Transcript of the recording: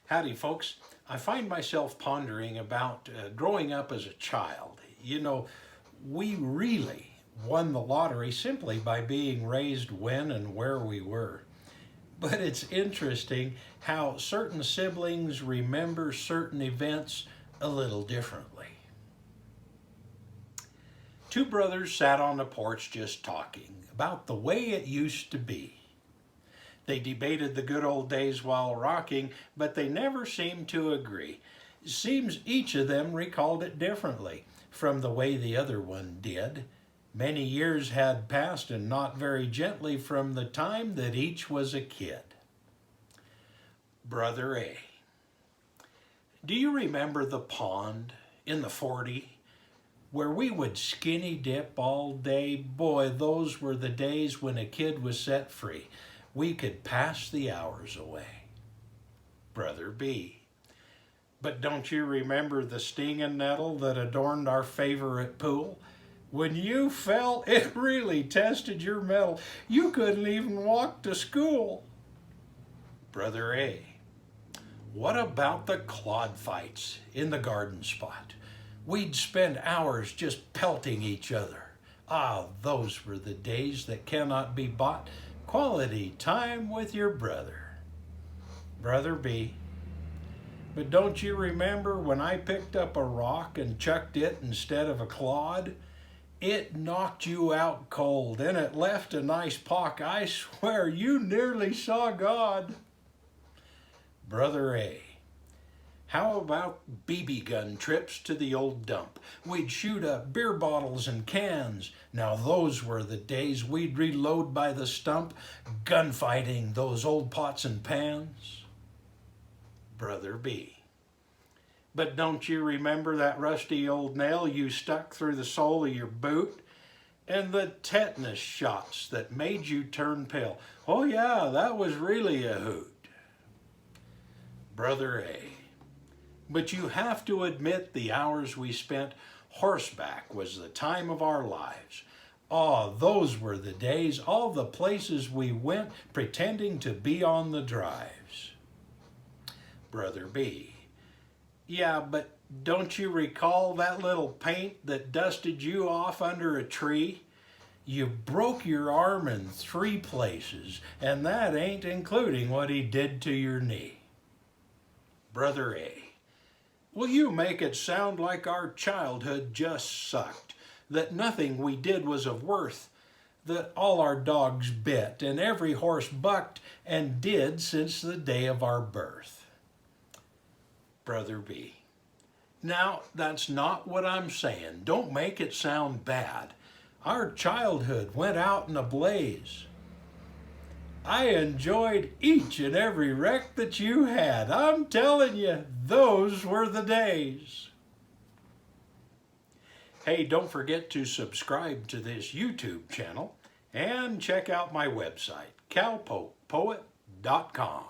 Howdy, folks. I find myself pondering about growing up as a child. You know, we really won the lottery simply by being raised when and where we were. But it's interesting how certain siblings remember certain events a little differently. Two brothers sat on the porch just talking about the way it used to be. They debated the good old days while rocking, but they never seemed to agree. It seems each of them recalled it differently from the way the other one did. Many years had passed, and not very gently, from the time that each was a kid. Brother A. Do you remember the pond in the 40 where we would skinny dip all day? Boy, those were the days when a kid was set free. We could pass the hours away. Brother B. But don't you remember the stinging nettle that adorned our favorite pool? When you fell, it really tested your mettle. You couldn't even walk to school. Brother A. What about the clod fights in the garden spot? We'd spend hours just pelting each other. Ah, those were the days that cannot be bought. Quality time with your brother. Brother B. But don't you remember when I picked up a rock and chucked it instead of a clod? It knocked you out cold and it left a nice pock. I swear you nearly saw God. Brother A. How about BB gun trips to the old dump? We'd shoot up beer bottles and cans. Now those were the days. We'd reload by the stump, gunfighting those old pots and pans. Brother B. But don't you remember that rusty old nail you stuck through the sole of your boot? And the tetanus shots that made you turn pale? Oh yeah, that was really a hoot. Brother A. But you have to admit the hours we spent horseback was the time of our lives. Oh, those were the days, all the places we went pretending to be on the drives. Brother B. Yeah, but don't you recall that little paint that dusted you off under a tree? You broke your arm in 3 places, and that ain't including what he did to your knee. Brother A. Will you make it sound like our childhood just sucked, that nothing we did was of worth, that all our dogs bit and every horse bucked and did since the day of our birth? Brother B. Now, that's not what I'm saying. Don't make it sound bad. Our childhood went out in a blaze. I enjoyed each and every wreck that you had. I'm telling you, those were the days. Hey, don't forget to subscribe to this YouTube channel and check out my website, cowpokepoet.com.